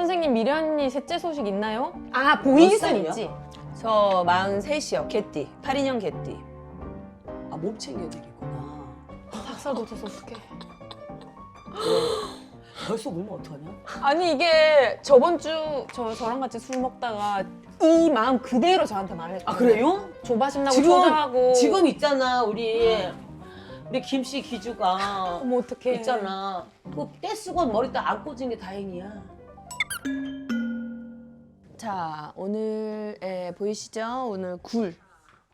선생님 미련이 셋째 소식 있나요? 아 보이긴 살이야? 있지. 저 43이요. 개띠. 82년 개띠. 아, 몸 챙겨야 되겠구나. 닭살 돋아서 어떡해. 벌써 울면 어떡하냐? 아니 이게 저번 주 저랑 같이 술 먹다가 이 마음 그대로 저한테 말했거든요. 아, 그래요? 조바심 나고 초조하고. 지금 있잖아, 우리 김씨 기주가. 어머 어떡해. 있잖아. 그 떼쓰고 머리 딱 안 꽂은 게 다행이야. 자, 오늘 보이시죠? 오늘 굴.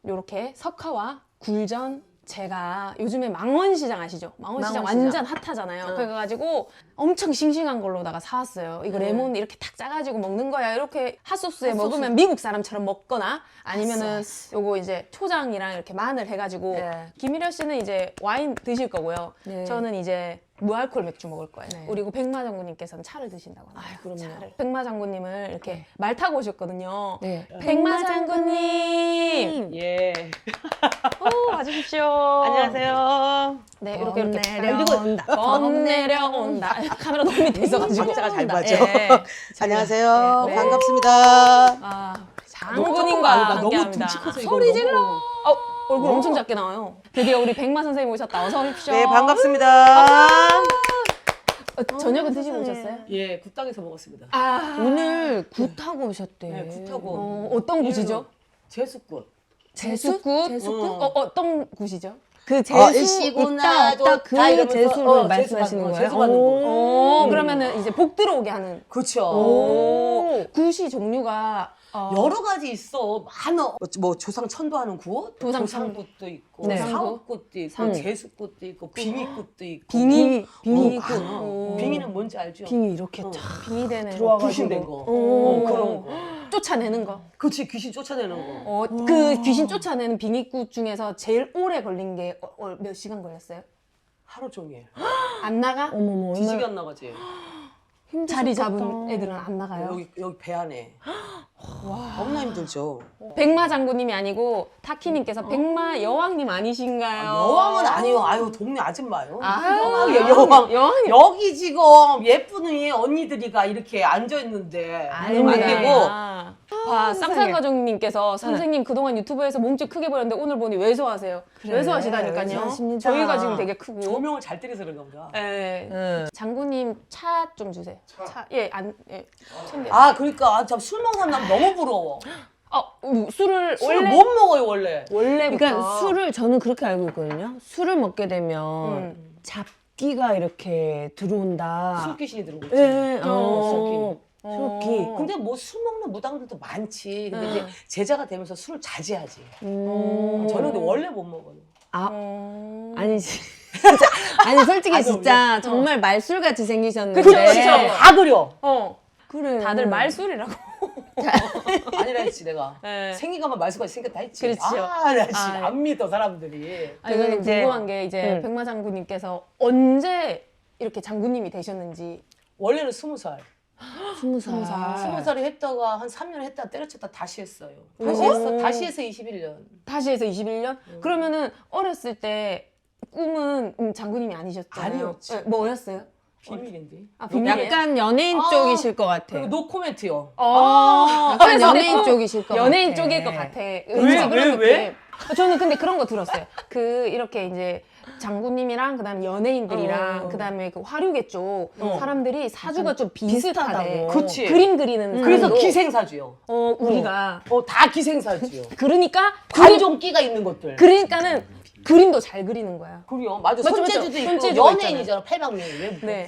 요렇게 석화와 굴전 제가 요즘에 망원시장 아시죠? 망원시장 망원시장. 완전 핫하잖아요. 응. 그래가지고 엄청 싱싱한 걸로다가 사왔어요. 이거 레몬 이렇게 탁 짜가지고 먹는 거야. 이렇게 핫소스에 핫소스. 먹으면 미국 사람처럼 먹거나 아니면은 핫소스. 요거 이제 초장이랑 이렇게 마늘 해가지고 네. 김일현 씨는 이제 와인 드실 거고요. 네. 저는 이제 무알콜 맥주 먹을 거예요. 네. 그리고 백마 장군님께서는 차를 드신다고 합니다. 아이, 그럼요. 차를. 백마 장군님을 이렇게 말 타고 오셨거든요. 네. 백마 장군님, 예. 오, 와주십시오. 안녕하세요. 네, 이렇게 내려온다. 범 내려온다. 카메라 너무 밑에 있어가지고. 박자가 잘 맞아. 예. 안녕하세요. 네. 반갑습니다. 아, 장군님과 장군님과 너무 함께합니다. 둥치 커서 이거 소리 너무- 질러. 얼굴 엄청 작게 나와요. 드디어 우리 백마 선생님 오셨다. 어서 오십시오. 네, 반갑습니다. 저녁은 드시고 오셨어요? 예, 굿당에서 먹었습니다. 아, 오늘 굿 하고 오셨대. 네, 굿하고. 어떤 굿이죠? 제수굿. 제수굿? 제수굿? 어떤 굿이죠? 그 제수 일시구나, 있다 그 다 이러면서, 제수를 말씀하시는 제수 거예요? 받는 거. 오, 그러면은 이제 복 들어오게 하는. 그렇죠. 오, 굿이 종류가 여러 가지 있어. 많어. 뭐 조상 천도하는 굿, 조상 조상굿도 있고, 네. 사업굿도 있고, 제수굿도 있고, 빙의굿도 있고. 빙의? 빙의굿. 많아. 오. 빙의는 뭔지 알죠? 빙이 이렇게 어. 쫙 빙의 되는 귀신된 거. 오. 그런 거. 쫓아내는 거. 그렇지, 귀신 쫓아내는 거. 그 귀신 쫓아내는 빙의굿 중에서 제일 오래 걸린 게 몇 시간 걸렸어요? 하루 종일. 안 나가? 어머머 뒤지게 얼마나 안 나가지. 자리 잡은 애들은 안 나가요. 여기 배 안에. 너무나 힘들죠. 백마 장군님이 아니고 타키님께서 백마 여왕님 아니신가요? 여왕은 아니요. 아유, 동네 아줌마요. 아, 여왕이에요, 여왕. 여왕님. 여기 지금 예쁜 언니들이가 이렇게 앉아 있는데 안 되고. 와, 쌍쌍가족님께서 선생님 그동안 유튜브에서 몸집 크게 보였는데 오늘 보니 왜소하세요. 그래, 왜소하시다니까요. 왜소하십니다. 저희가 지금 되게 크고. 조명을 잘 때려서 그런가 보다. 네. 응. 장군님 차 좀 주세요. 차. 예, 챙겨. 아, 그러니까 참 술 먹는 사람 너무 부러워. 술을 술을 원래 못 먹어요, 원래. 원래부터 그러니까 술을 저는 그렇게 알고 있거든요. 술을 먹게 되면 잡기가 이렇게 들어온다. 술 귀신이 들어오지. 네, 술기. 술기. 근데 뭐 술 먹는 무당들도 많지. 근데 이제 제자가 되면서 술을 자제하지. 저는 근데 원래 못 먹어요. 아니지. 진짜, 아니 솔직히 아니, 진짜 정말 말술같이 생기셨는데. 그쵸, 진짜 다 그려. 그래. 다들 말술이라고. 아니라 했지, 내가. 네. 생기가만 말수같이 생겼다 했지. 그렇지요. 나 진짜 아, 안 믿어, 사람들이. 아니, 저는 이제- 궁금한 게 이제 백마 장군님께서 언제 이렇게 장군님이 되셨는지. 원래는 20살. 20살. 20살에 했다가 한 3년 했다 때려쳤다 다시 했어요. 다시 해서 21년. 다시 해서 21년? 그러면은 어렸을 때 꿈은 장군님이 아니셨잖아요. 아니었지. 네, 뭐였어요? 비밀인데. 아, 비밀이에요? 약간 연예인 쪽이실 것 같아. 그리고 노 코멘트요. 약간 연예인 쪽이실 것 연예인 같아. 쪽일 것 같아. 왜? 그런 왜? 느낌. 저는 근데 그런 거 들었어요. 그 이렇게 이제 장군님이랑 그다음에 연예인들이랑 그다음에 그 화류계 쪽 사람들이 사주가 좀 비슷하대. 비슷하다고. 그치. 그림 그리는 그래서 사람도. 기생사주요. 우리가 다 기생사주요. 그러니까 관종기가 있는 것들. 그러니까는 그림도 잘 그리는 거야. 그래요. 맞아. 맞죠, 손재주도 맞죠. 있고 손재주가 연예인이잖아. 팔방명이. 왜? 네.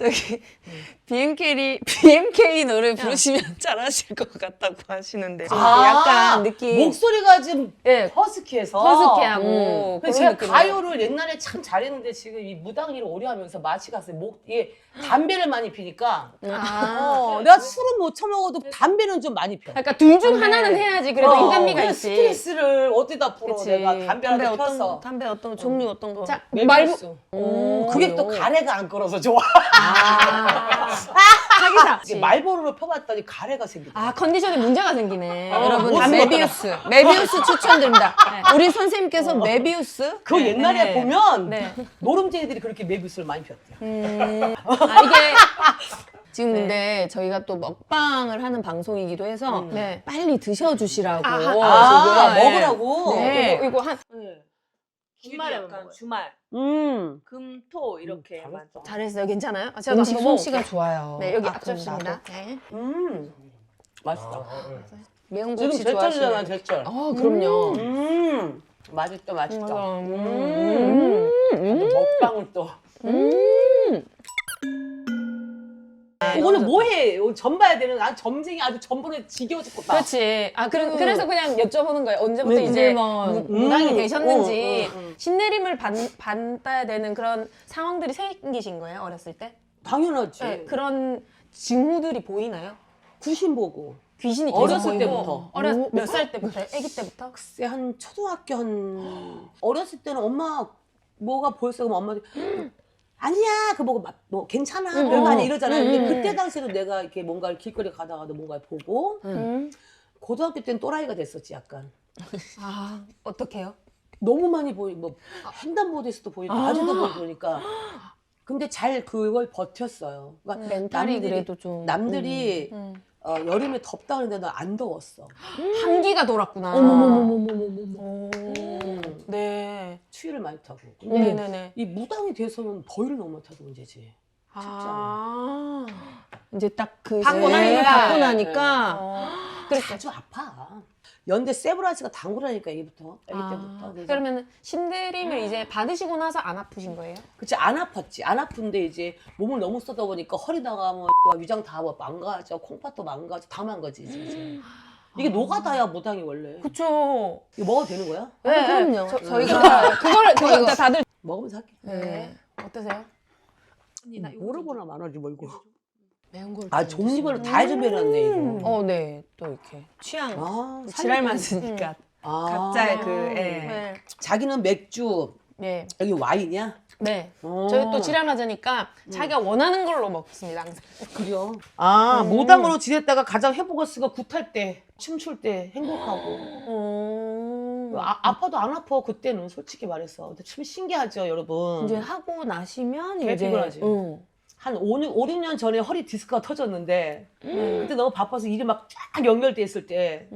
저기 BMK 노래 부르시면 잘하실 것 같다고 하시는데 약간 느낌 목소리가 좀 네. 허스키해서. 허스키하고 근데 그런 제가 느낌이에요. 가요를 옛날에 참 잘했는데 지금 이 무당일을 오래 하면서 마치 갔어요. 이게 담배를 많이 피니까. 내가 술은 못 처먹어도 담배는 좀 많이 펴. 그러니까 둘 중 하나는 해야지 그래도 인간미가 그래, 있지. 스트레스를 어디다 풀어 그치. 내가 담배라도 펴서. 담배 어떤 종류 어떤 거? 자, 말고 말고 그게 또 가래가 안 끌어서 좋아. 사기다. 이게 말보로로 펴봤더니 가래가 생기더라. 아 컨디션에 문제가 생기네. 여러분 못 메비우스 추천드립니다. 우리 선생님께서 메비우스 그 옛날에 네. 보면 네. 노름쟁이들이 그렇게 메비우스를 많이 폈대요. 아 이게 지금 근데 저희가 또 먹방을 하는 방송이기도 해서 네. 빨리 드셔주시라고. 아, 지금. 먹으라고? 네. 이거 한 주말에 먹어요. 주말. 음. 금, 토 이렇게만. 잘했어. 잘했어요. 괜찮아요? 아, 제가 음식 한번 솜씨가 먹어볼게요. 좋아요. 네, 여기 아, 그럼 앞접시입니다. 나도. 네. 맛있다. 매운 거 지금 혹시 제철이잖아, 좋아하시나요? 제철. 그럼요. 맛있다, 맛있다. 음. 먹방을 또. 오늘 뭐해? 오늘 점 봐야 되는, 난 점쟁이 아주 점 보는 지겨워 죽겠다. 그렇지. 아, 그래서 그냥 여쭤보는 거예요. 언제부터 네, 이제 뭐. 무당이 되셨는지 응. 신내림을 받아야 되는 그런 상황들이 생기신 거예요? 어렸을 때? 당연하지. 네, 그런 징후들이 보이나요? 구신 보고. 귀신이 계속 어렸을 보이고? 때부터. 몇 살 때부터요? 아기 때부터? 글쎄, 한 초등학교 어렸을 때는 엄마 뭐가 보였어. 그럼 엄마들이 아니야, 그 뭐 괜찮아, 별거 아니야 이러잖아요. 근데 그때 당시에도 내가 이렇게 뭔가를 길거리 가다가도 뭔가를 보고 고등학교 때는 또라이가 됐었지, 약간. 아, 어떡해요? 너무 많이 뭐 횡단보도에서도 보이고 아주도 보이고 그러니까. 근데 잘 그걸 버텼어요. 그러니까 멘탈이 그래도 좀. 남들이 여름에 덥다 그러는데 난 안 더웠어. 한기가 돌았구나. 어머머머머머머머. 오, 네. 추위를 많이 타고. 근데 네네네. 이 무당이 돼서는 더위를 너무 많이 타서 문제지. 아. 이제 딱 그 받고 세례를 나니까. 받고 나니까 그래서 아주 아파. 연대 세브란스가 당구라니까 얘부터 애기 때부터. 그래서 그러면 신내림을 이제 받으시고 나서 안 아프신 거예요? 그치 안 아팠지. 안 아픈데 이제 몸을 너무 쓰다 보니까 허리다가 뭐 위장 다 뭐 망가져, 콩팥도 망가져, 다 망가지지. 이제. 이게 노가다야 무당이 원래. 그쵸. 이거 먹어도 되는 거야? 네, 그럼요. 저희가 그거 일단 다들 먹으면서 할게. 네. 어떠세요? 언니 나 이거 모르거나 말하지 뭐 이거. 매운 걸. 아 종류별로 다 준비해놨네 이거. 네. 또 이렇게 취향. 아, 지랄 살리고. 맛으니까. 아. 각자의 그, 예. 네. 자기는 맥주, 네. 여기 와인이야? 네. 어. 저희 또 지랄 맞으니까 자기가 원하는 걸로 먹습니다, 항상. 그래요? 아, 무당으로 지냈다가 가장 행복했을까 굿할 때, 춤출 때 행복하고. 아파도 안 아파, 그때는 솔직히 말해서. 근데 참 신기하죠, 여러분. 이제 하고 나시면 되게 이제 피곤하지. 한 5, 6년 전에 허리 디스크가 터졌는데 그때 너무 바빠서 일이 막 쫙 연결돼 있을 때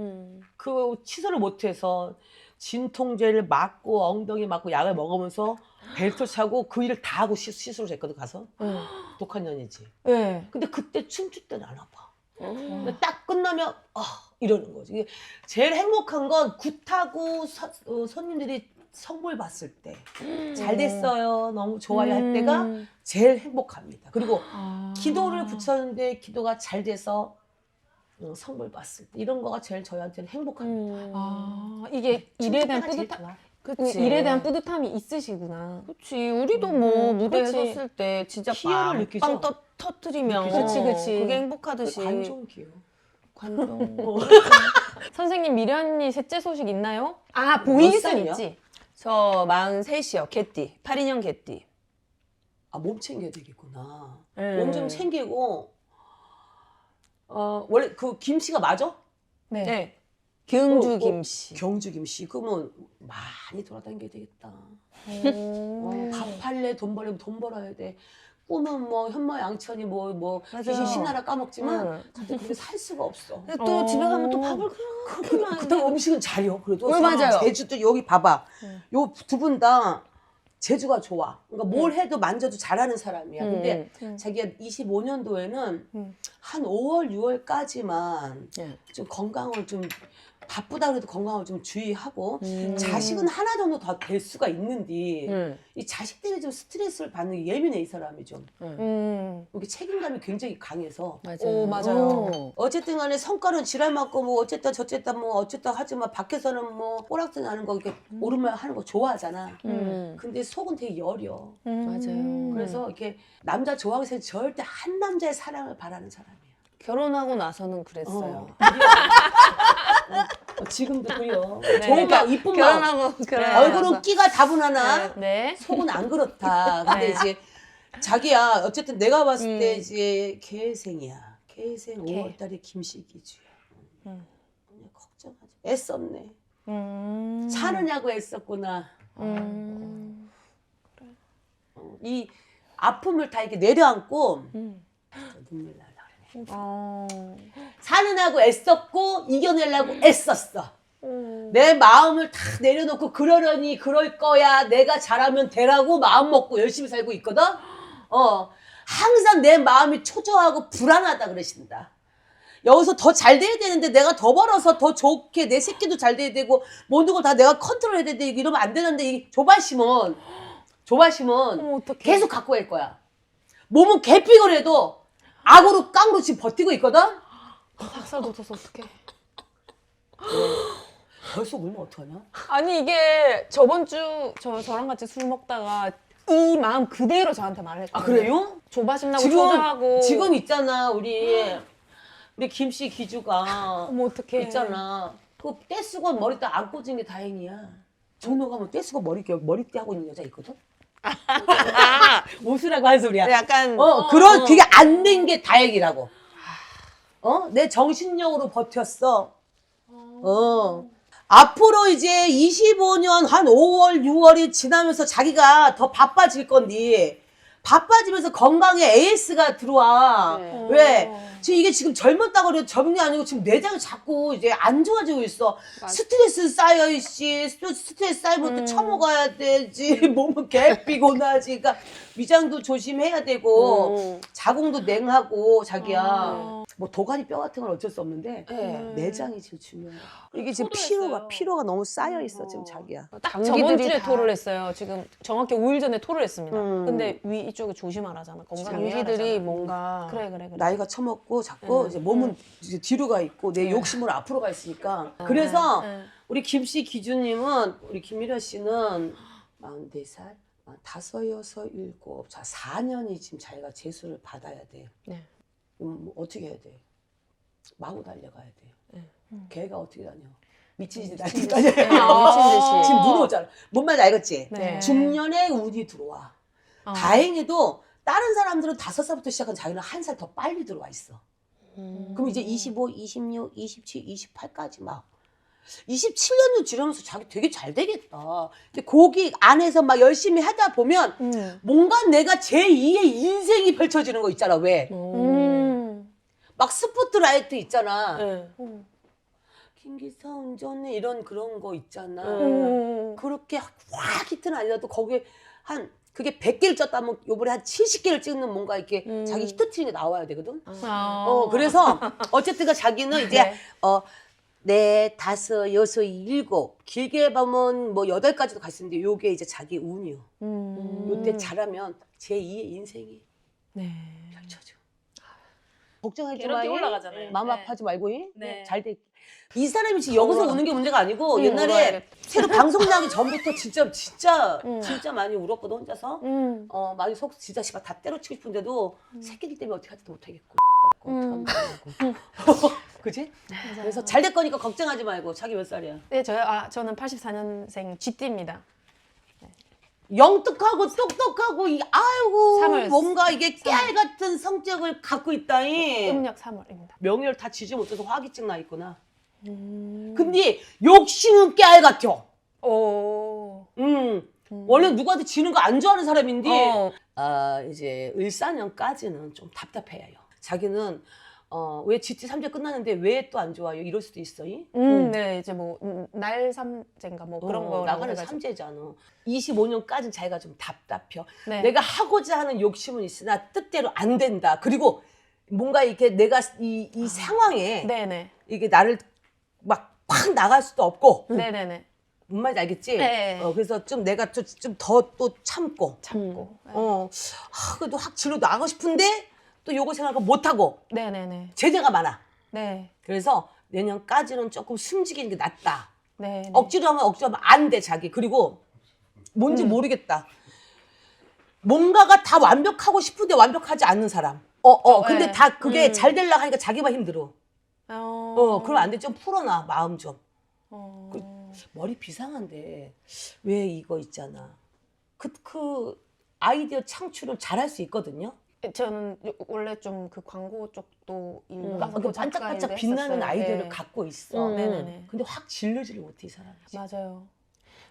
그 치료를 못해서 진통제를 맞고 엉덩이 맞고 약을 먹으면서 벨트 차고 그 일을 다 하고 시술을 했거든 가서. 독한 년이지. 네. 근데 그때 춤출 때는 안 아파. 근데 딱 끝나면 이러는 거지. 이게 제일 행복한 건 굿하고 손님들이 선물 봤을 때 잘 됐어요, 너무 좋아요 할 때가 제일 행복합니다. 그리고 기도를 붙였는데 기도가 잘 돼서 선물 봤을 때 이런 거가 제일 저희한테는 행복합니다. 아, 이게 일에 대한 춤출 때가 제일 뿌듯함. 좋아. 그치. 일에 대한 뿌듯함이 있으시구나. 그치. 우리도 뭐 무대에 그치. 섰을 때 진짜 희열을 느끼죠. 빵 터트리면 그치, 그치. 그게 행복하듯이. 관종 기요. 관종. 선생님 미련이 셋째 소식 있나요? 아, 보이기선 살이요? 있지. 저 43이요. 개띠. 82년 개띠. 아, 몸 챙겨야 되겠구나. 네. 몸 좀 챙기고 원래 그 김씨가 맞아? 네. 네. 경주 어, 김씨. 경주 김씨. 그러면 많이 돌아다녀야 되겠다. 오. 밥 팔래 돈 벌려면 돈 벌어야 돼. 꿈은 뭐 현모양처니 뭐 맞아요. 귀신 신나라 까먹지만 응. 근데 그렇게 살 수가 없어. 근데 또 집에 가면 또 밥을 그다음 음식은 잘요. 그래도 맞아요. 제주도 여기 봐봐. 요 두 분 다 재주가 좋아. 그러니까 뭘 해도 만져도 잘하는 사람이야. 근데 자기가 25년도에는 한 5월, 6월까지만 좀 건강을 좀 바쁘다 그래도 건강을 좀 주의하고 자식은 하나 정도 더 될 수가 있는데 이 자식 때문에 좀 스트레스를 받는 게 예민해 이 사람이 좀. 이게 책임감이 굉장히 강해서. 맞아요. 오, 맞아요. 어쨌든 간에 성과는 지랄 맞고 뭐 어쨌다 저쨌다 뭐 어쨌다 하지만 밖에서는 뭐 꼬락지 나는 거 이렇게 오른말 하는 거 좋아하잖아. 근데 속은 되게 여려. 맞아요. 그래서 이렇게 남자 좋아하기 전에 절대 한 남자의 사랑을 바라는 사람이야. 결혼하고 나서는 그랬어요. 지금도 그래요. 좋은 마음, 이쁜 마음. 결혼하고 얼굴은 끼가 다분하나 네. 속은 안 그렇다. 근데 이제 자기야 어쨌든 내가 봤을 때 이제 개생이야. 개생 5월달에 김씨기주야. 그냥 걱정하지. 애썼네. 사느냐고 애썼구나. 이 아픔을 다 이렇게 내려앉고 눈물 나네. 사는하고 애썼고 이겨내려고 애썼어. 내 마음을 다 내려놓고 그러려니 그럴 거야. 내가 잘하면 되라고 마음 먹고 열심히 살고 있거든. 항상 내 마음이 초조하고 불안하다 그러신다. 여기서 더 잘 돼야 되는데 내가 더 벌어서 더 좋게 내 새끼도 잘 돼야 되고 모든 걸 다 내가 컨트롤해야 되는데 이러면 안 되는데 이 조바심은 어떡해. 계속 갖고 갈 거야. 몸은 개피곤해도 악으로 깡으로 지금 버티고 있거든. 닭살 돋아서 어떡해. 벌써 울면 어떡하냐? 아니 이게 저번 주 저랑 같이 술 먹다가 이 마음 그대로 저한테 말했거든요. 아 그래요? 조바심 나고 초조하고. 지금 있잖아 우리 김씨 기주가 어머 어떡해. 있잖아. 그 떼수건 머리띠 안 꽂은 게 다행이야. 종로 가면 떼수건 머리띠 하고 있는 여자 있거든. 웃으라고 한 소리야. 약간 그런 그게 안 된 게 다행이라고. 내 정신력으로 버텼어. 앞으로 이제 25년 한 5월, 6월이 지나면서 자기가 더 바빠질 건데 바빠지면서 건강에 AS가 들어와. 왜? 지금 이게 지금 젊었다고 그래도 젊은 게 아니고 지금 내장이 자꾸 이제 안 좋아지고 있어. 스트레스 쌓여 있지. 스트레스 쌓이면 또 처먹어야 되지. 몸은 개피곤하지. 그러니까 위장도 조심해야 되고 자궁도 냉하고 자기야. 뭐 도가니 뼈 같은 건 어쩔 수 없는데 내장이 제일 중요해. 이게 지금 피로가 너무 쌓여 있어 지금 자기야. 딱 장기들이 저번 주에 다- 토를 했어요. 지금 정확히 5일 전에 토를 했습니다. 근데 위 이쪽에 조심하라잖아. 건강 장기들이 뭔가 그래. 나이가 처먹고 자꾸 이제 몸은 이제 뒤로 가 있고 내 욕심으로 앞으로 가 있으니까. 그래서 우리 김씨 기주님은 우리 김미려 씨는 44살, 5, 6, 7, 자 4년이 지금 자기가 재수를 받아야 돼. 네. 뭐 어떻게 해야 돼? 마구 달려가야 돼. 걔가 어떻게 다녀? 미친 듯이 다녀. 미친 듯이. 지금 들어오잖아. 뭔 말인지 알겠지? 네. 중년에 운이 들어와. 다행히도 다른 사람들은 5살부터 시작한 자기는 1살 더 빨리 들어와 있어. 그럼 이제 25, 26, 27, 28까지 막 27년도 지나면서 자기 되게 잘 되겠다. 근데 거기 안에서 막 열심히 하다 보면 뭔가 내가 제2의 인생이 펼쳐지는 거 있잖아. 왜? 막 스포트라이트 있잖아. 김기사 운전해 이런 그런 거 있잖아. 그렇게 확 히트는 아니라도 거기에 그게 100개를 쪘다면 요번에 한 70개를 찍는 뭔가 이렇게 자기 히트트릭이 나와야 되거든. 그래서 어쨌든 자기는 이제 네. 4, 5, 6, 7 길게 보면 뭐 8까지도 갈 수 있는데 요게 이제 자기 운이요. 요때 잘하면 제2의 인생이 펼쳐져. 걱정하지 마. 개런티 올라가잖아요. 마음 네. 아파하지 말고 네. 잘 돼. 이 사람이 지금 여기서 우는 게 문제가 아니고 옛날에 울어야겠다. 새로 방송 나기 전부터 진짜 많이 울었거든 혼자서. 많이 속 진짜 씨발 다 때려치고 싶은데도 새끼들 때문에 어떻게 하지도 못하겠고. 그지? 그래서 잘 될 거니까 걱정하지 말고. 자기 몇 살이야? 네, 저는 84년생 GT입니다. 영특하고 똑똑하고 아이고 3월. 뭔가 이게 깨알 같은 성격을 갖고 있다니. 음력 3월입니다. 명예를 다 지지 못해서 화기증 나 있구나. 근데 욕심은 깨알 같아. 원래 누구한테 지는 거 안 좋아하는 사람인데 이제 을사년까지는 좀 답답해요. 자기는 왜 GT 3제 끝나는데 왜 또 안 좋아요? 이럴 수도 있어. 네, 이제 뭐 날 삼재인가 뭐 그런 거 나가는 삼재잖아. 25년까지는 자기가 좀 답답해. 네. 내가 하고자 하는 욕심은 있으나 뜻대로 안 된다. 그리고 뭔가 이렇게 내가 이 상황에 네네. 이게 나를 막 확 나갈 수도 없고. 네네네. 뭔 말인지 알겠지? 네. 그래서 좀 내가 좀 더 또 참고. 참고. 그래도 확 질러 나가고 싶은데 또 요거 생각하고 못하고. 네네네. 제재가 많아. 네. 그래서 내년까지는 조금 숨지기는 게 낫다. 네. 억지로 하면 안 돼, 자기. 그리고 뭔지 모르겠다. 뭔가가 다 완벽하고 싶은데 완벽하지 않는 사람. 근데 네. 다 그게 잘 되려고 하니까 자기만 힘들어. 그럼 안 돼. 좀 풀어놔, 마음 좀. 머리 비상한데 왜 이거 있잖아. 그 아이디어 창출을 잘할 수 있거든요. 저는 원래 좀 그 광고 쪽도 그 반짝반짝 빛나는 아이디어를 갖고 있어. 네네네. 근데 확 질르지를 못해, 이 사람이. 맞아요.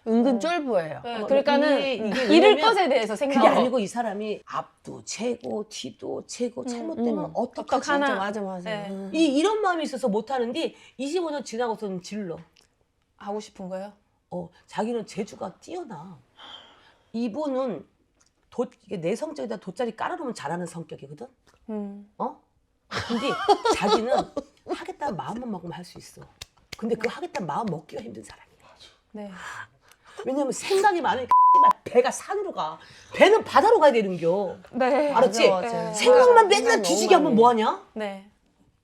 은근 쫄보예요. 네, 그러니까는 이게 잃을 왜냐면 것에 대해서 그게 생각하고 아니고 이 사람이 앞도 채고 뒤도 채고 잘못되면 어떡하지? 어떡하나. 맞아. 네. 이런 마음이 있어서 못하는데 25년 지나고서는 질러. 하고 싶은 거예요. 자기는 재주가 뛰어나. 이분은 이게 내성적에다 돗자리 깔아놓으면 잘하는 성격이거든. 근데 자기는 하겠다는 마음만 먹으면 할 수 있어. 근데 그 하겠다는 마음 먹기가 힘든 사람이야. 네. 왜냐면 생각이 많으니까 배가 산으로 가. 배는 바다로 가야 되는겨. 네. 알았지? 맞아. 생각만 맨날 생각 뒤지게 너무 하면 뭐하냐? 네.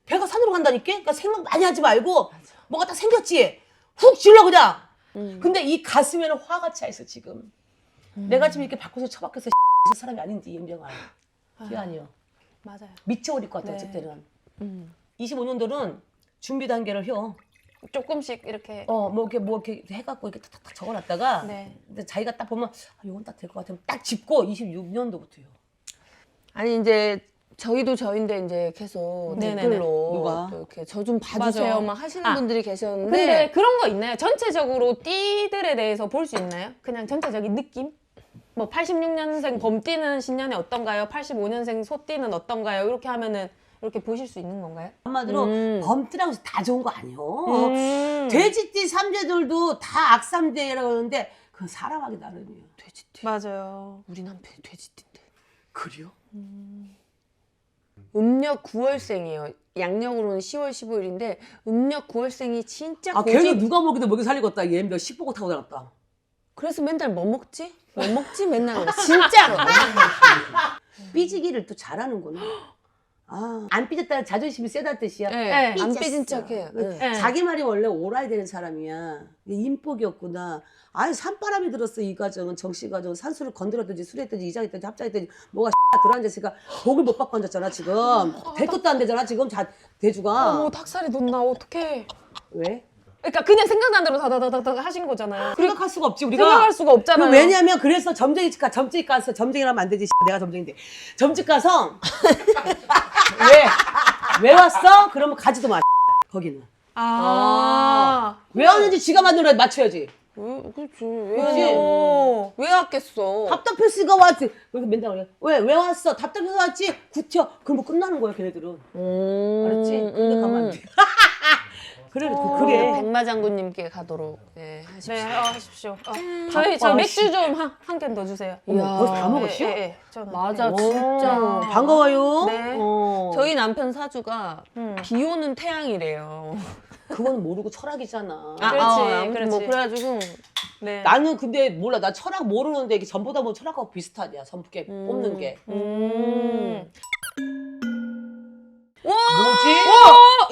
배가 산으로 간다니까? 그러니까 생각 많이 하지 말고 뭐가 딱 생겼지? 훅 질러 그냥. 근데 이 가슴에는 화가 차 있어 지금. 내가 지금 이렇게 바꿔서 처박혀서 사람이 아닌지 이은정아. 그게 아니요. 맞아요. 미쳐버릴 것 같아 네. 어쩔 때는. 25년도는 준비 단계를 해. 조금씩 이렇게 뭐 이렇게 해갖고 이렇게 탁탁탁 적어놨다가 네. 근데 자기가 딱 보면 이건 딱 될 것 같으면 딱 짚고 26년도부터요. 아니 이제 저희도 저인데 이제 계속 네네네. 댓글로 누가? 또 이렇게 저 좀 봐주세요 맞아. 막 하시는 분들이 계셨는데 근데 그런 거 있나요? 전체적으로 띠들에 대해서 볼 수 있나요? 그냥 전체적인 느낌? 뭐 86년생 범띠는 신년에 어떤가요? 85년생 소띠는 어떤가요? 이렇게 하면은 이렇게 보실 수 있는 건가요? 한마디로 범띠라고 해서 다 좋은 거 아니요. 돼지띠 삼재들도 다 악삼재라고 하는데 그건 사람하기 나름이에요. 돼지띠. 맞아요. 우리 남편이 돼지띠인데. 그래요? 음력 9월생이에요. 양력으로는 10월 15일인데 음력 9월생이 진짜 걔는 누가 먹이든 먹이 살리겠다. 얘 몇 십보고 타고 다녔다. 그래서 맨날 뭐 먹지? 뭐 먹지? 맨날 그래. 진짜로. 삐지기를 또 잘하는구나. 안 삐졌다는 자존심이 세다는 뜻이야. 네, 안 삐졌어. 삐진 척해요. 네. 네. 자기 말이 원래 옳아야 되는 사람이야. 이게 인복이었구나. 산바람이 들었어 이 가정은. 정씨 가정은 산수를 건드렸든지 술했든지 이장했든지 합장했든지 뭐가 들어앉았으니까 복을 못 받고 앉았잖아 지금. 될 것도 안 되잖아 지금 대주가. 어머 닭살이 돋나 어떡해. 왜? 그러니까 그냥 생각난 대로 다다다다 하신 거잖아요. 생각할 수가 없지 우리가. 생각할 수가 없잖아요. 왜냐면 그래서 점쟁이 가서 점쟁이라면 안 되지. 내가 점쟁인데 점집 가서 왜 왔어? 그러면 가지도 마. 거기는 왜 왔는지 지가 만들어 맞춰야지. 그렇지. 그렇지. 왜 왔겠어? 답답했으니까 왔지. 그래서 맨날 그래. 왜 왔어? 답답해서 왔지? 구텨. 그럼 뭐 끝나는 거야 걔네들은. 알았지? 근데 가만 안 돼. 그래. 백마장군님께 가도록 하십시오. 네, 하십시오. 저 맥주 좀 한 캔 더 주세요. 벌써 다 먹었어? 예. 저는. 맞아, 네. 진짜. 반가워요. 네. 저희 남편 사주가 비 오는 태양이래요. 그건 모르고 철학이잖아. 그렇지. 뭐 그래가지고 네. 나는 근데 몰라. 나 철학 모르는데 이게 전보다 보면 철학하고 비슷하냐. 선풍기 뽑는 게. 뭐지?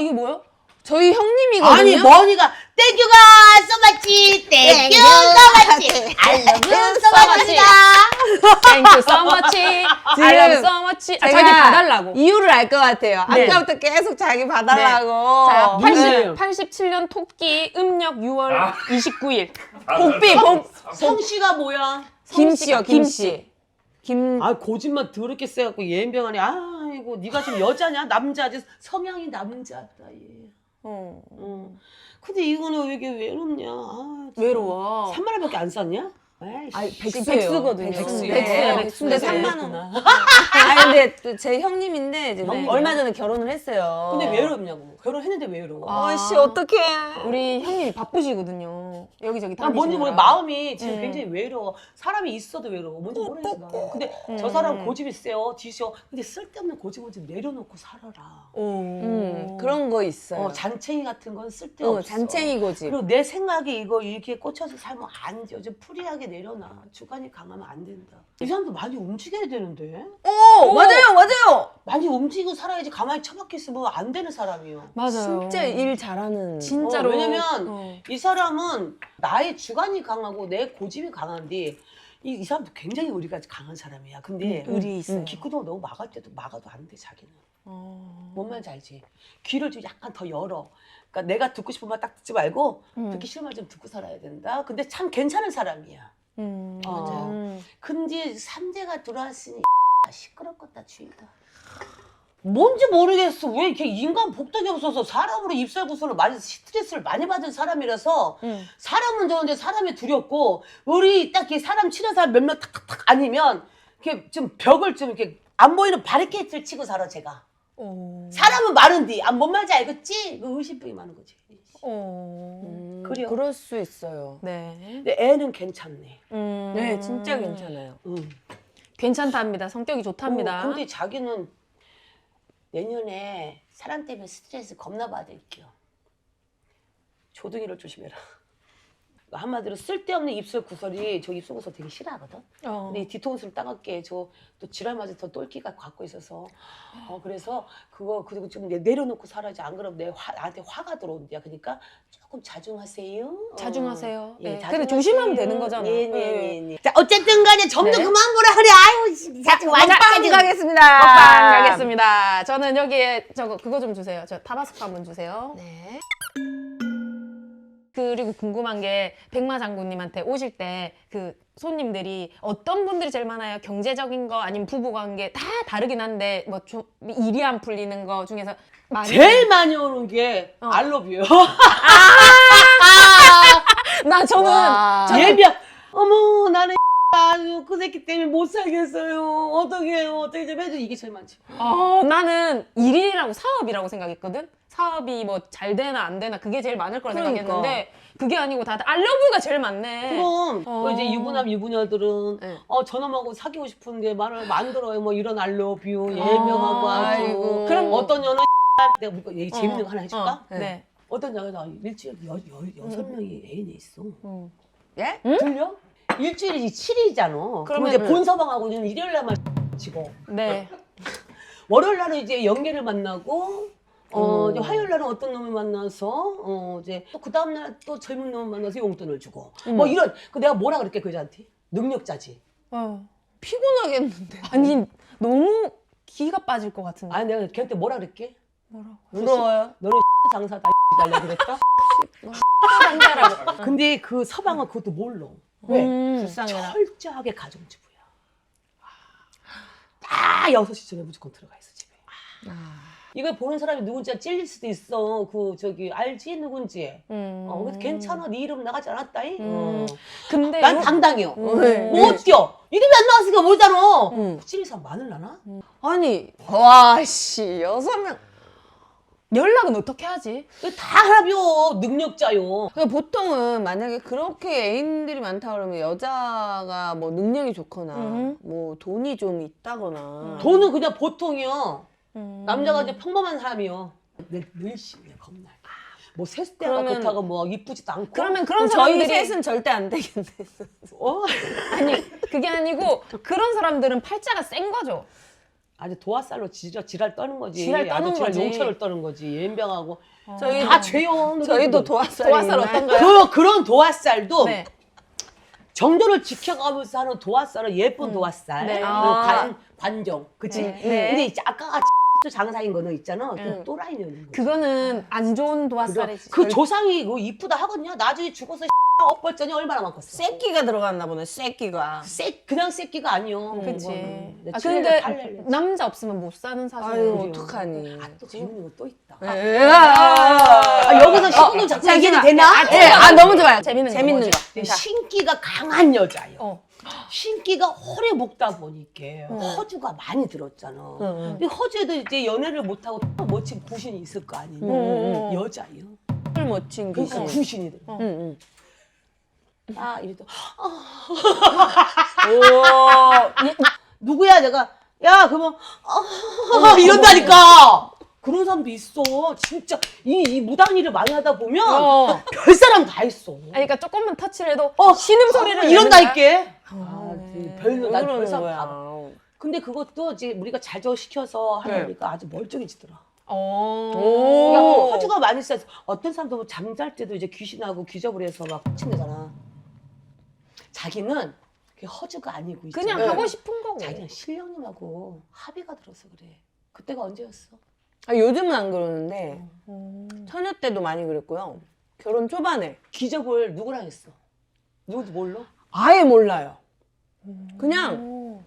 이게 뭐야? 저희 형님이거든요. 아니 머니가 땡큐가 써봤지. 땡큐 써봤지. I love you 써봤지가. Thank you so much. I love you so much. 자기 봐달라고. 이유를 알 것 같아요. 네. 아까부터 계속 자기 봐달라고. 자, 네. 87년 토끼 음력 6월 29일. 복비, 성씨가 뭐야? 김씨요, 김씨. 거짓말 더럽게 세갖고 예인병하네. 아이고 네가 지금 여자냐 남자지? 성향이 남자다 얘. 근데 이거는 왜 이렇게 외롭냐? 외로워. 3만 원밖에 안 썼냐? 백수거든요. 백수인데 네. 3만 원. 근데 또 제 형님인데 이제 형님이요? 얼마 전에 결혼을 했어요. 근데 왜 외롭냐고. 결혼했는데 왜 외로워? 아씨 어떡해. 우리 형님이 바쁘시거든요. 여기저기 난 뭔지 모르 다니시느라. 마음이 지금 굉장히 외로워. 사람이 있어도 외로워. 뭔지 모르겠어 나는. 근데 저 사람 고집이 세요. 뒤셔. 근데 쓸데없는 고집은 좀 내려놓고 살아라. 그런 거 있어요. 잔챙이 같은 건 쓸데없어. 잔챙이 고집. 그리고 내 생각이 이거 이렇게 꽂혀서 살면 안 돼. 좀 프리하게 내려놔. 주관이 강하면 안 된다. 이 사람도 많이 움직여야 되는데. 맞아요. 많이 움직이고 살아야지. 가만히 처박혀 있으면 안 되는 사람이에요. 맞아요. 진짜 일 잘하는. 진짜로. 왜냐면 이 사람은 나의 주관이 강하고 내 고집이 강한데 이 사람도 굉장히 의리가 강한 사람이야. 근데 의리 있어요. 기구도 너무 막을 때도 막아도 안 돼 자기는. 뭔 말인지 알지? 귀를 좀 약간 더 열어. 그러니까 내가 듣고 싶은 말 딱 듣지 말고 듣기 싫은 말 좀 듣고 살아야 된다. 근데 참 괜찮은 사람이야. 맞아요. 근데 삼재가 들어왔으니 시끄럽겠다 주위가. 뭔지 모르겠어. 왜 이렇게 인간 복덕이 없어서 사람으로 입살 구설을 많이 스트레스를 많이 받은 사람이라서 사람은 좋은데 사람이 두렵고 우리 딱 이렇게 사람 친한 사람 몇몇 탁탁탁 아니면 이렇게 좀 벽을 좀 이렇게 안 보이는 바리케이트를 치고 살아 제가. 사람은 많은데 뭔 말인지 알겠지? 그 의심병이 많은 거지. 그래요. 그럴 수 있어요. 네. 근데 애는 괜찮네. 네, 진짜 괜찮아요. 괜찮답니다. 성격이 좋답니다. 근데 자기는 내년에 사람 때문에 스트레스 겁나 받을게요. 조둥이를 조심해라. 한마디로 쓸데없는 입술 구설이 저 입술 구설 되게 싫어하거든. 근데 이 뒤통수를 따갑게 저 또 지랄 맞은 더 똘끼가 갖고 있어서 그래서 그거 그리고 좀 내려놓고 살아야지 안 그러면 나한테 화가 들어온대요. 그러니까 조금 자중하세요. 자중하세요. 예, 네. 자중하세요. 근데 조심하면 되는 거잖아. 네. 자 어쨌든 간에 점도 네. 그만 보라 그래. 아유 자꾸 먹방 가겠습니다. 먹방 가겠습니다. 저는 여기에 그거 좀 주세요. 저 타바스코 한번 주세요. 네. 그리고 궁금한 게 백마 장군님한테 오실 때 그 손님들이 어떤 분들이 제일 많아요? 경제적인 거 아니면 부부 관계 다 다르긴 한데 뭐 좀 일이 안 풀리는 거 중에서 많이 제일 많이 오는 게 알러뷰요. 저는 와. 예비야. 어머 나는 아주 그 새끼 때문에 못 살겠어요. 어떻게 해요? 어떻게 좀 해줘. 이게 제일 많지. 나는 일이라고 사업이라고 생각했거든. 사업이 뭐 잘 되나 안 되나 그게 제일 많을 거라 그러니까. 생각했는데 그게 아니고 다들 알러뷰가 제일 많네. 그럼 이제 유부남 유부녀들은 네. 저놈하고 사귀고 싶은데 말을 만들어요. 뭐 이런 알러뷰 예명하고 아주. 아이고. 그럼 어떤 여는 내가 얘기 재밌는 거 하나 해줄까? 네. 어떤 여자가 일주일에 6명이 애인이 있어. 예? 들려? 일주일이 7일이잖아. 그러면 그러면- 이제 본서방하고는 일요일 날만 치고 네. 월요일 날은 이제 영계를 만나고 이제 화요일 날은 어떤 놈을 만나서 이제 또 그 다음 날 또 젊은 놈을 만나서 용돈을 주고 뭐 이런 내가 뭐라 그럴게 그 여자한테 능력자지. 피곤하겠는데. 아니 너무 기가 빠질 것 같은데. 아니 내가 걔한테 뭐라 그랬게? 뭐라고? 부러워요. 너는 장사다 달라 그랬다. 남자라고. 근데 그 서방은 그것도 몰라. 왜? 불쌍해라. 철저하게 가정주부야. 다 6시 전에 무조건 들어가 있어 집에. 이걸 보는 사람이 누군지 찔릴 수도 있어. 알지 누군지. 그래서 괜찮아. 네 이름 나가지 않았다잉. 근데 난 요- 당당해요. 네. 뭐 어때요? 이름이 안 나왔으니까 모르잖아. 찔린 사람 많을라나? 아니, 와, 씨, 6명. 연락은 어떻게 하지? 다 하라며. 능력자요. 그러니까 보통은 만약에 그렇게 애인들이 많다 그러면 여자가 뭐 능력이 좋거나 뭐 돈이 좀 있다거나 돈은 그냥 보통이요. 남자가 이제 평범한 사람이요. 내 늘씬해 겁나. 뭐 세수대가 그러면- 그렇다고 뭐 이쁘지도 않고. 그러면 그런 저희 사람들이 셋은 절대 안 되겠네. 아니 그게 아니고 그런 사람들은 팔자가 센 거죠. 아주 도화살로 지랄 떠는 거지. 지랄 떠는 아주 지랄 거지. 용철을 떠는 거지. 연병하고. 저희 다 죄요. 저희도 도화살이 도화살 있나요? 어떤가요? 그런 도화살도 네. 정도를 지켜가면서 하는 도화살은 예쁜 도화살. 네. 그리고 아. 관종. 그치? 네. 네. 근데 이제 아까 장사인 거는 있잖아. 그 또라이는 있는 거지. 그거는 안 좋은 도화살이지. 그 조상이 그거 이쁘다 하겠냐? 나중에 죽어서 업벌전이 얼마나 많겠어. 새끼가 들어갔나 보네, 새끼가. 그냥 새끼가 아니요. 그치. 내 아, 친애를 근데 팔려야지. 남자 없으면 못 사는 사실. 아유, 어떡하니. 또 재밌는 거 또 있다. 여기서 신분 자꾸 얘기해도 되나? 너무 좋아요. 재밌는 거 재밌는 뭐죠? 거. 신기가 강한 여자예요. 어. 신기가 허리 먹다 보니까 허주가 많이 들었잖아. 근데 허주에도 이제 연애를 못하고 또 멋진 구신이 있을 거 아니에요. 여자예요. 술 멋진 그. 그러니까 구신이 들어. 응, 이래도 응. 누구야 내가 야 그러면 이런다니까. 그런 사람도 있어. 진짜 이 무당일을 많이 하다 보면 별 사람 다 있어. 아니, 그러니까 조금만 터치를 해도 신음소리를 이런다니까. 네. 별로 왜 난별 그러는 사람 거야? 다 봐. 근데 그것도 이제 우리가 자조시켜서 하니까 아주 멀쩡해지더라. 어. 그러니까 허주가 많이 있어서 어떤 사람도 뭐 잠잘 때도 이제 귀신하고 귀접을 해서 막 훔친다잖아. 자기는 그게 허주가 아니고 있잖아. 그냥 하고 싶은 거고. 자기는 신령님하고 합의가 들어서 그래. 그때가 언제였어? 요즘은 안 그러는데 처녀 때도 많이 그랬고요. 결혼 초반에 귀접을 누구랑 했어? 누구도 몰라? 아예 몰라요. 그냥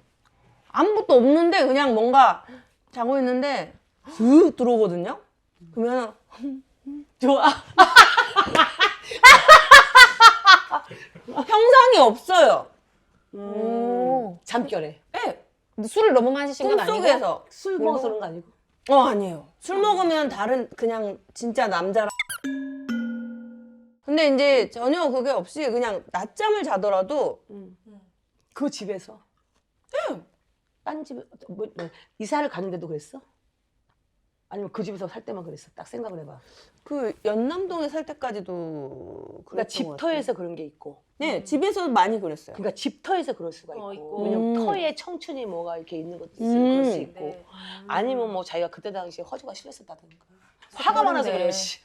아무것도 없는데 그냥 뭔가 자고 있는데 슥 들어오거든요. 그러면 좋아. 형상이 없어요. 오. 잠결에. 네. 근데 술을 너무 마시신 건 아니고? 꿈속에서. 술 먹어서 그런 거 아니고. 아니에요. 술 먹으면 다른 그냥 진짜 남자라. 근데 이제 전혀 그게 없이 그냥 낮잠을 자더라도 그 집에서. 딴 집에 뭐, 이사를 가는데도 그랬어? 아니면 그 집에서 살 때만 그랬어? 딱 생각을 해봐. 그 연남동에 살 때까지도 그러니까 그랬던 것 집터에서 그런 게 있고. 같아요. 네, 집에서 많이 그랬어요. 그러니까 집터에서 그럴 수가 있고. 있고. 왜냐면 터에 청춘이 뭐가 이렇게 있는 것도 있을 그럴 수 있고. 네. 아니면 뭐 자기가 그때 당시에 허주가 심했었다든가. 화가 많아서 그래요. 씨.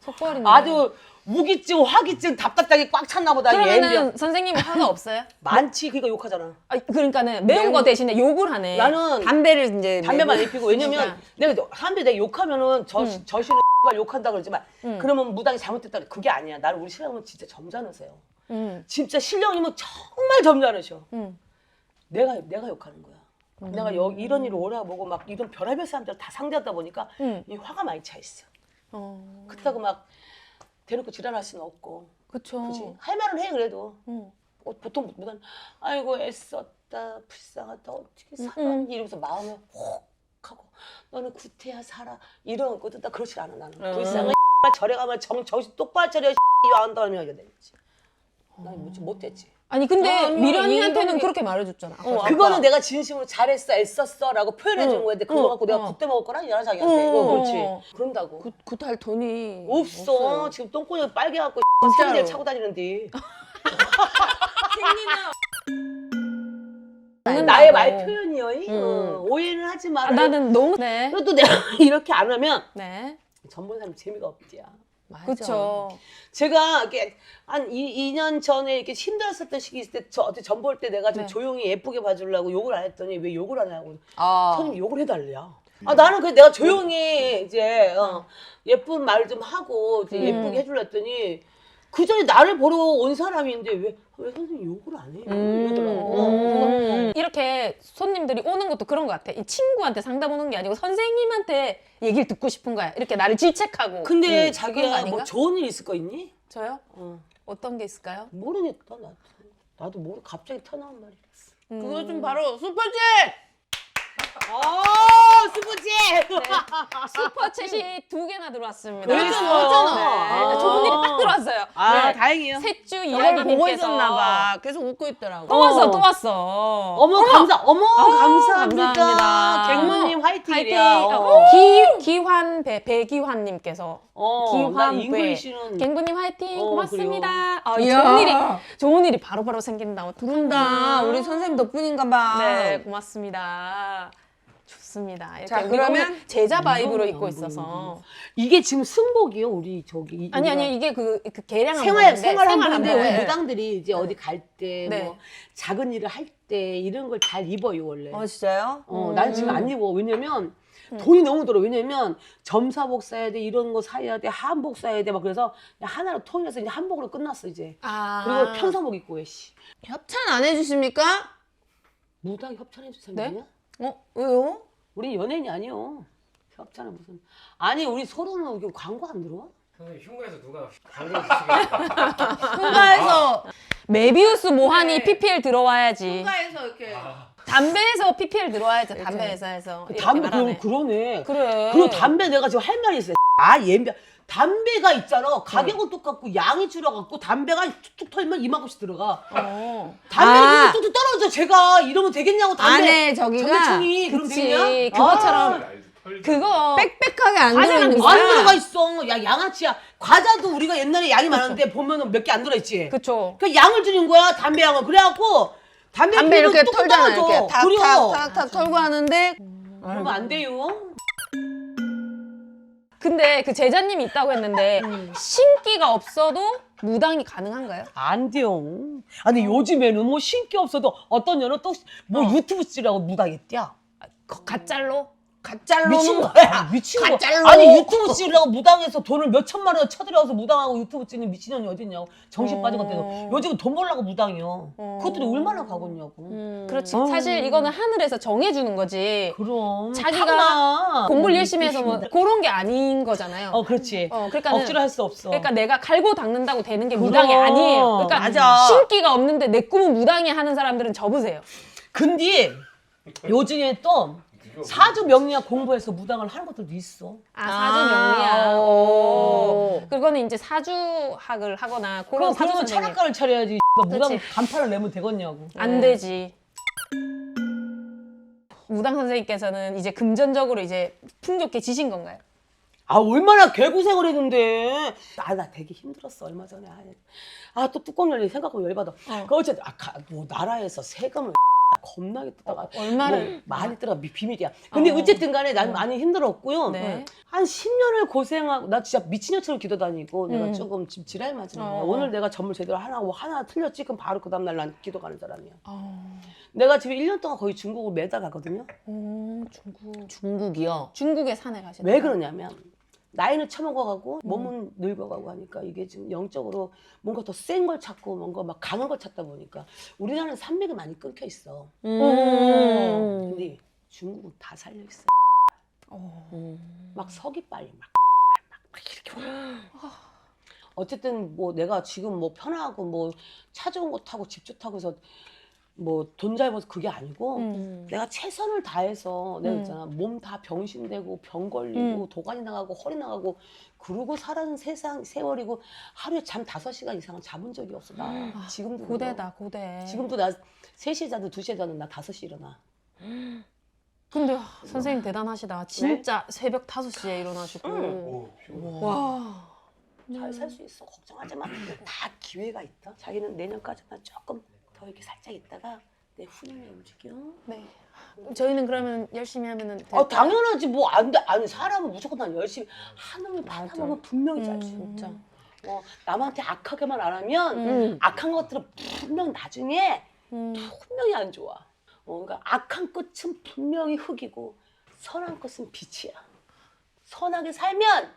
속벌이네. 아주 우기증, 화기증, 답답하게 꽉 찼나 보다. 이 애비야. 그러면은 선생님은 화가 없어요? 많지. 그러니까 욕하잖아. 아, 그러니까는 매운 거 대신에 욕을 하네. 나는 담배를 이제 담배만 매고. 안 피고 왜냐면 내가 담배 내가 욕하면은 저씨는 욕한다 그러지만 그러면 무당이 잘못됐다 그래. 그게 아니야. 나는 우리 신랑은 진짜 점잖으세요. 진짜 신령님은 정말 점잖으셔. 내가 욕하는 거야. 내가 여기 이런 일을 오라보고 막 이런 별의별 사람들 다 상대하다 보니까 이 화가 많이 차 있어. 그렇다고 막 대놓고 지랄할 수는 없고. 그쵸. 그치? 할 말은 해 그래도. 보통 무당 아이고 애썼다 불쌍하다 어떻게 살아 이러면서 마음에 혹 하고 너는 구태야 살아 이런 거든 나 그렇지 않아 나는. 불쌍한 절에 가면 정신 똑바로 차려 이한다 하면 이게 되지. 난 못됐지. 아니 근데 아니요, 미련이한테는 인간이- 그렇게 말해줬잖아. 그거는 내가 진심으로 잘했어 애썼어라고 표현해 준 건데 그거 갖고 내가 그때 먹을 거라 이러나 자기한테. 그렇지. 그런다고. 굿할 돈이 없어. 없어요. 지금 똥꼬리가 빨개갖고 진짜로. 생리대 차고 다니는데. 나의 말 표현이요. 오해는 하지 마. 아, 나는 너무 네. 그래도 내가 이렇게 안 하면 네. 전보는 사람 재미가 없지야. 맞아. 그쵸. 제가 이렇게 한 2년 전에 이렇게 힘들었었던 시기 있을 때 어떻게 전 볼 때 내가 좀 네. 조용히 예쁘게 봐주려고 욕을 안 했더니 왜 욕을 안 하냐고. 아. 손님 욕을 해달래요. 아 나는 그 내가 조용히 이제 예쁜 말 좀 하고 이제 예쁘게 해주려 했더니 그 전에 나를 보러 온 사람인데 왜 선생님 욕을 안 해요? 이러더라고. 이렇게 손님들이 오는 것도 그런 것 같아. 이 친구한테 상담 오는 게 아니고 선생님한테 얘기를 듣고 싶은 거야. 이렇게 나를 질책하고. 근데 그런 거 자기야 아닌가? 뭐 좋은 일 있을 거 있니? 저요? 어떤 게 있을까요? 모르겠다 나도 모르 갑자기 튀어나온 말이었어. 그거 좀 바로 슈퍼챗! 스포츠! 슈퍼챗이 2개나 들어왔습니다. 그랬어. 네. 좋은 일이 딱 들어왔어요. 네. 다행이에요. 셋주 이걸 이야기님께서 보고 있었나 봐. 계속 웃고 있더라고. 또 왔어, 또 왔어. 어머 감사합니다. 감사합니다. 갱모님 화이팅! 화이팅이야. 기환 배기환님께서 난 잉글리 씨는 갱부님 화이팅 고맙습니다. 이야. 좋은 일이 바로바로 생긴다. 그런다. 우리 선생님 덕분인가 봐. 네, 고맙습니다. 좋습니다. 이렇게 자, 우리 그러면 오늘 제자 바이브로 이거는 입고 안 있어서 이게 지금 승복이요 우리 저기 아니 이게 그 계량 생활 한복인데 한복인데 네. 우리 무당들이 이제 어디 갈 때 네. 뭐 작은 일을 할 때 이런 걸 잘 입어요 원래. 진짜요? 난 지금 안 입어. 왜냐면 돈이 너무 들어. 왜냐면 점사복 사야 돼, 이런 거 사야 돼, 한복 사야 돼. 막 그래서 그냥 하나로 통일해서 이제 한복으로 끝났어 이제. 그리고 편사복 입고 해. 씨. 협찬 안 해주십니까? 무당 협찬해 줄 네? 사람이냐? 왜요? 우리 연예인이 아니요. 협찬은 무슨? 아니 우리 서로는 이렇게 광고 안 들어와? 선생님 흉가에서 누가 광고를 주시겠다. 흉가에서 메비우스 모하니 PPL 들어와야지. 흉가에서 이렇게 담배에서 PPL 들어와야지. 담배 회사에서. 이렇게 담배 말하네. 그러네. 그래. 그리고 담배 내가 지금 할 말이 있어요. 얘 담배가 있잖아. 가격은 똑같고 양이 줄어갖고 담배가 툭툭 털면 이만큼씩 들어가. 담배는 뚝뚝 떨어져. 제가 이러면 되겠냐고 담배. 안에 저기가 전매총이 그럼 그치. 되겠냐? 그것처럼 그거 빽빽하게 안 과자랑 들어있는 비슷해. 안 거야. 들어가 있어. 야 양아치야. 과자도 우리가 옛날에 양이 많았는데 보면은 몇 개 안 들어있지. 그쵸. 그 양을 줄인 거야 담배 양을. 그래갖고 담배 담배 피우면 이렇게 뚝뚝 털잖아. 떨어져. 이렇게 그래요. 탁탁탁탁 털고 하는데 그러면 안 돼요. 근데 그 제자님이 있다고 했는데 신기가 없어도 무당이 가능한가요? 안 돼요. 아니 요즘에는 뭐 신기 없어도 어떤 년은 또 뭐 유튜브 찍으라고 무당했대야. 가짤로? 가짜로 미친 노는 거야. 미친 거야. 가짜로. 아니 유튜브 찍으려고 무당해서 돈을 몇 천만 원 쳐들여서 무당하고 유튜브 찍는 미친년이 어딨냐고. 정신 빠진 것들. 요즘 돈 벌려고 무당이요. 그것들이 얼마나 가겠냐고. 그렇지. 사실 이거는 하늘에서 정해주는 거지. 그럼 자기가 타고나. 공부를 열심히 해서 뭐 그런 게 아닌 거잖아요. 그렇지. 그러니까는 억지로 할 수 없어. 그러니까 내가 갈고 닦는다고 되는 게 그럼. 무당이 아니에요. 그러니까 맞아. 신기가 없는데 내 꿈은 무당이 하는 사람들은 접으세요. 근데 요즘에 또 사주 명리학 공부해서 무당을 하는 것들도 있어. 사주 명리학. 그거는 이제 사주학을 하거나 그런 사주 그러면 선생님. 철학가를 차려야지. 무당 그치. 간판을 내면 되겠냐고. 안 되지. 무당 선생님께서는 이제 금전적으로 이제 풍족해 지신 건가요? 얼마나 개고생을 했는데. 나 되게 힘들었어, 얼마 전에. 또 뚜껑 열리 생각하고 열받아. 그 어쨌든, 뭐, 나라에서 세금을 겁나게 뜯다가. 얼마를? 뭐 많이 뜯다가 비밀이야. 근데 어쨌든 간에 난 많이 힘들었고요. 네. 한 10년을 고생하고, 나 진짜 미친년처럼 기도 다니고, 내가 조금 지금 지랄 맞은 거야. 오늘 내가 점을 제대로 하나 틀렸지? 그럼 바로 그 다음날 난 기도 가는 사람이야. 내가 지금 1년 동안 거의 중국을 매달 가거든요. 중국이요. 중국에 산에 가시는 왜 그러냐면 나이는 처먹어가고 몸은 늙어가고 하니까 이게 지금 영적으로 뭔가 더 센 걸 찾고 뭔가 막 강한 걸 찾다 보니까 우리나라는 산맥이 많이 끊겨 있어. 근데 중국은 다 살려 있어. 막 석이 빨리 막 이렇게 어쨌든 뭐 내가 지금 뭐 편하고 뭐 차 좋은 거 타고 집 좋다고 해서 뭐 돈 잘 벌어서 그게 아니고 내가 최선을 다해서 내가 있잖아 몸 다 병신되고 병 걸리고 도가니 나가고 허리 나가고 그러고 살아는 세월이고 하루에 잠 5시간 이상은 자본 적이 없어. 나 지금도 고대다 고대. 지금도 나 3시에 자든 2시에 자든 나 5시에 일어나. 근데 선생님 대단하시다. 진짜 새벽 5시에 일어나시고. 와. 잘 살 수 있어. 걱정하지 마. 다 기회가 있다. 자기는 내년까지만 조금 더 이렇게 살짝 있다가 내 후년에 움직여. 네. 저희는 그러면 열심히 하면은 될까요? 당연하지. 뭐 안 돼. 아니 사람은 무조건 난 열심히 하는 받아보면 분명히 잘 진짜. 남한테 악하게만 안 하면 악한 것들은 분명 나중에 분명히 안 좋아. 그러니까 악한 끝은 분명히 흙이고 선한 끝은 빛이야. 선하게 살면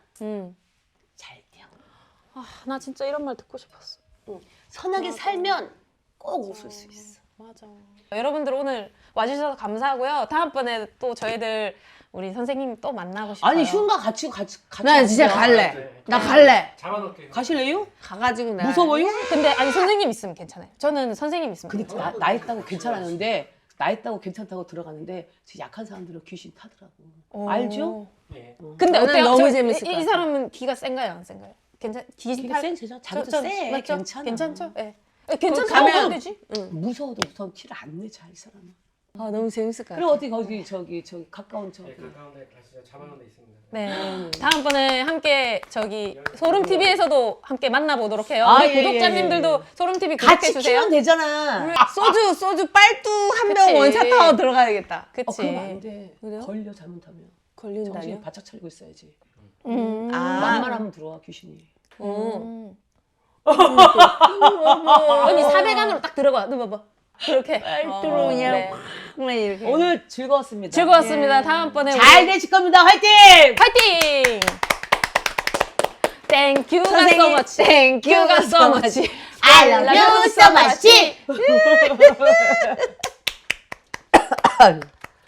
잘 돼. 나 진짜 이런 말 듣고 싶었어. 선하게 살면 꼭 웃을 수 있어. 맞아. 여러분들 오늘 와주셔서 감사하고요. 다음번에 또 저희들 우리 선생님 또 만나고 싶어요. 아니 휴가 같이 나 진짜 가자. 갈래. 나 갈래. 잡아놓을게요. 가실래요? 가가지고 나. 무서워요? 근데 아니 선생님 있으면 괜찮아요. 저는 선생님 있으면 근데 괜찮아요. 나 있다고 괜찮았는데 나 있다고 괜찮다고 들어가는데 약한 사람들은 귀신 타더라고. 알죠? 예. 근데 나는 어때요? 너무 재밌을 것 이 같아. 사람은 기가 센가요, 안 센가요? 귀신 기가 센 세죠? 자기도 세. 맞죠? 괜찮아. 괜찮죠? 예. 괜찮다고 가면- 하면 되지. 무서워도 우선 티를 안 내자 이 사람은. 너무 재밌을 것 같아. 그리고 어디 거기 저기 가까운 저기. 예, 가까운데 가시죠. 잡아놓은 데 있습니다. 네. 다음번에 함께 저기 소름 TV에서도 함께 만나보도록 해요. 아, 우리 예, 구독자님들도 소름 TV 같이 구독해 주세요. 키면 되잖아. 소주 빨뚜 한 그치. 병 원샷 타고 들어가야겠다. 그치. 그러면 안 돼. 그래요? 걸려 잘못하면. 정신이 걸린다요? 바짝 차리고 있어야지. 아. 만만하면 들어와 귀신이. 언니 400안으로 딱 들어가. 너 봐봐. 그렇게. 빨뚜로 그냥 네. 확 이렇게. 오늘 즐거웠습니다. 즐거웠습니다. 다음번에 잘 되실 겁니다. 화이팅! 파이팅! Thank you 선생님, so much. thank you so much. I love you so much.